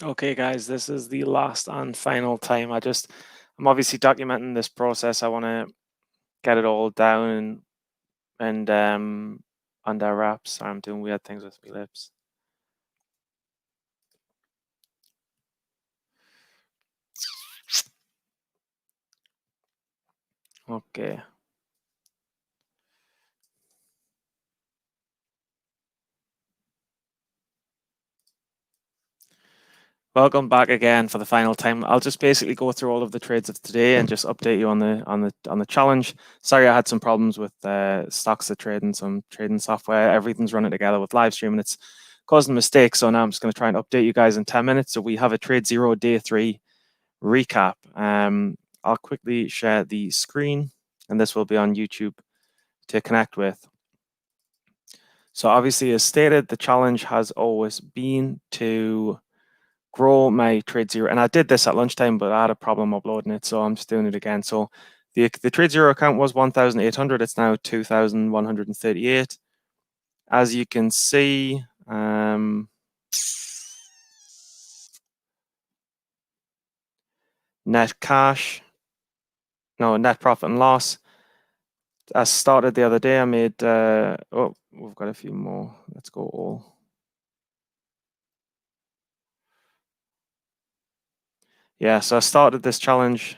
Okay, guys, this is the last and final time. I'm obviously documenting this process. I want to get it all down and under wraps. Sorry, I'm doing weird things with my lips. Okay. Welcome back again for the final time. I'll just basically go through all of the trades of today and just update you on the challenge. Sorry, I had some problems with stocks of trading, some trading software. Everything's running together with live stream and it's causing mistakes. So now I'm just going to try and update you guys in 10 minutes. So we have a trade zero day 3 recap. I'll quickly share the screen and this will be on YouTube to connect with. So obviously, as stated, the challenge has always been to grow my trade zero. And I did this at lunchtime, but I had a problem uploading it. So I'm just doing it again. So the trade zero account was 1,800. It's now 2,138. As you can see, net profit and loss. I started the other day. I made, oh, we've got a few more. Let's go all. Yeah, so I started this challenge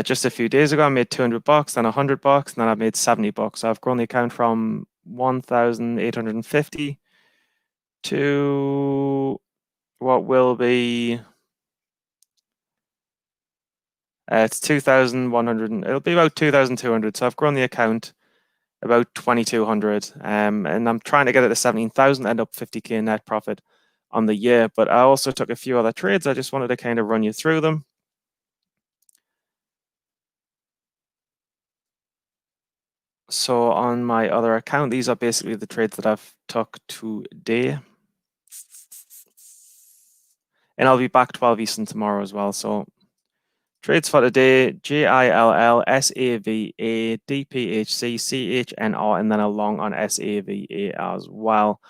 just a few days ago. I made $200, then $100, and then I made $70. So I've grown the account from 1,850 to what will be it's 2,100. It'll be about 2,200. So I've grown the account about 2,200, and I'm trying to get it to 17,000, end up 50k net profit on the year. But I also took a few other trades. I just wanted to kind of run you through them. So on my other account, these are basically the trades that I've took today. And I'll be back 12 Eastern tomorrow as well. So trades for today, GILL, SAVA, DPHC, CHNR, and then a long on SAVA as well.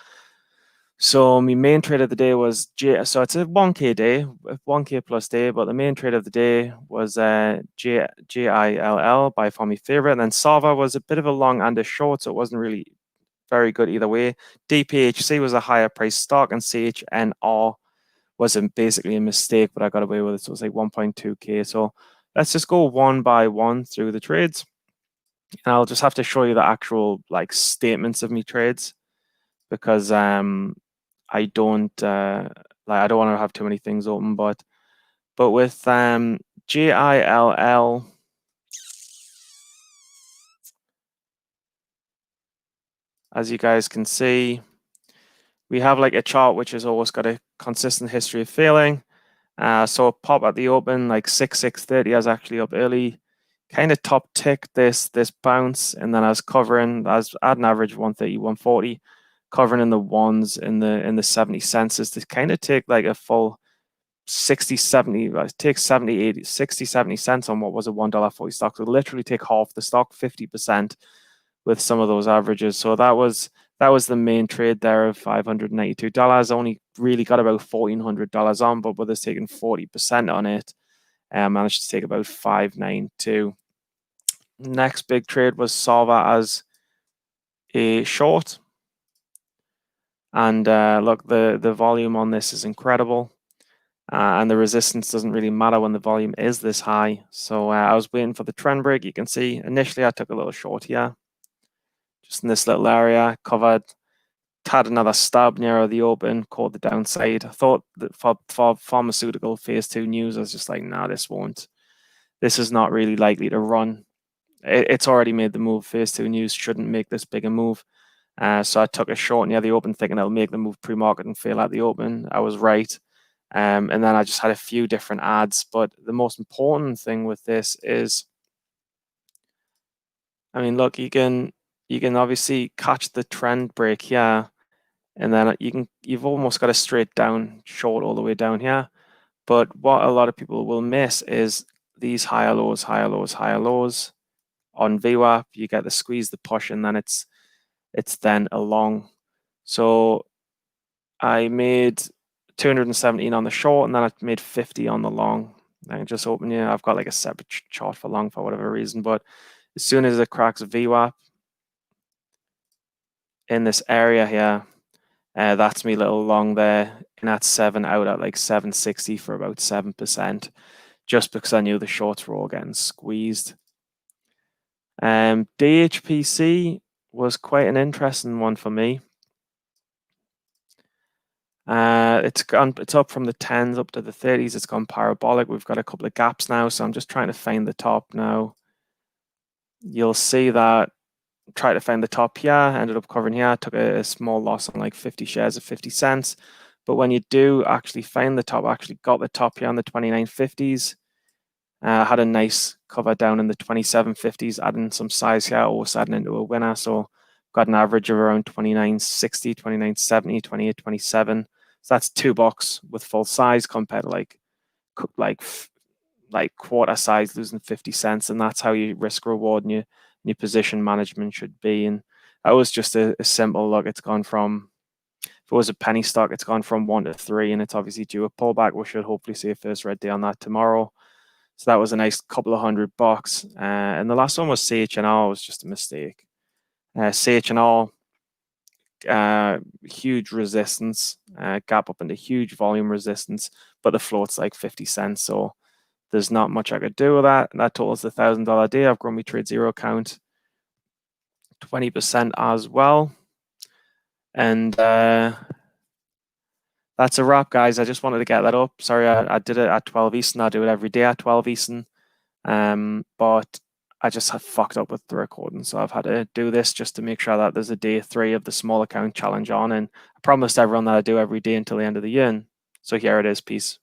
So my main trade of the day was so it's a 1K day, 1K plus day, but the main trade of the day was GILL by far my favorite. And then Sava was a bit of a long and a short, so it wasn't really very good either way. DPHC was a higher price stock, and CHNR was basically a mistake, but I got away with it. So it was like 1.2K. So let's just go one by one through the trades. And I'll just have to show you the actual like statements of me trades because I don't I don't want to have too many things open, but with GILL, as you guys can see, we have like a chart which has always got a consistent history of failing. So pop at the open, like 630, I was actually up early, kind of top tick this bounce, and then I was covering, I was at an average 130, 140, covering in the ones in the 70 cents to kind of take like a full 60, 70, take 70, 80, 60, 70 cents on what was a $1.40 stock. So literally take half the stock, 50% with some of those averages. So that was the main trade there of $592. Only really got about $1,400 on, but with us taking 40% on it, I managed to take about 592. Next big trade was Sava as a short. And look, the volume on this is incredible. And the resistance doesn't really matter when the volume is this high. So I was waiting for the trend break. You can see initially I took a little short here, just in this little area, covered, had another stab near the open, caught the downside. I thought that for pharmaceutical phase 2 news, I was just like, nah, this is not really likely to run. It's already made the move. Phase 2 news shouldn't make this big a move. So I took a short near the open, thinking it'll make the move pre-market and fail at the open. I was right. And then I just had a few different ads. But the most important thing with this is, I mean, look, you can obviously catch the trend break here, and then you've almost got a straight down short all the way down here. But what a lot of people will miss is these higher lows, higher lows, higher lows. On VWAP, you get the squeeze, the push, and then it's then a long. So I made 217 on the short, and then I made 50 on the long. I can just open here. I've got like a separate chart for long for whatever reason, but as soon as it cracks a VWAP in this area here, that's me little long there, and that's 7 out at like 760 for about 7%, just because I knew the shorts were all getting squeezed. DHPC was quite an interesting one for me. It's up from the 10s up to the 30s. It's gone parabolic. We've got a couple of gaps now, so I'm just trying to find the top now. You'll see that try to find the top here, ended up covering here, took a small loss on like 50 shares of 50 cents. But when you do actually find the top, actually got the top here on the 29.50s. Had a nice cover down in the 27.50s, adding some size here, almost adding into a winner. So got an average of around 29.60, 29.70, 28.27. So that's $2 with full size compared to like quarter size losing 50 cents. And that's how you risk reward and your position management should be. And that was just a simple look. It's gone from, if it was a penny stock, it's gone from 1 to 3, and it's obviously due a pullback. We should hopefully see a first red day on that tomorrow. So that was a nice couple of $100. And the last one was CHNR. Was just a mistake. CHNR, huge resistance, gap up into huge volume resistance, but the float's like 50 cents. So there's not much I could do with that. And that totals the $1,000 day. I've grown my trade zero count 20% as well. And that's a wrap, guys. I just wanted to get that up. Sorry, I did it at 12 Eastern. I do it every day at 12 Eastern. But I just have fucked up with the recording. So I've had to do this just to make sure that there's a day 3 of the small account challenge on. And I promised everyone that I do every day until the end of the year. And so here it is. Peace.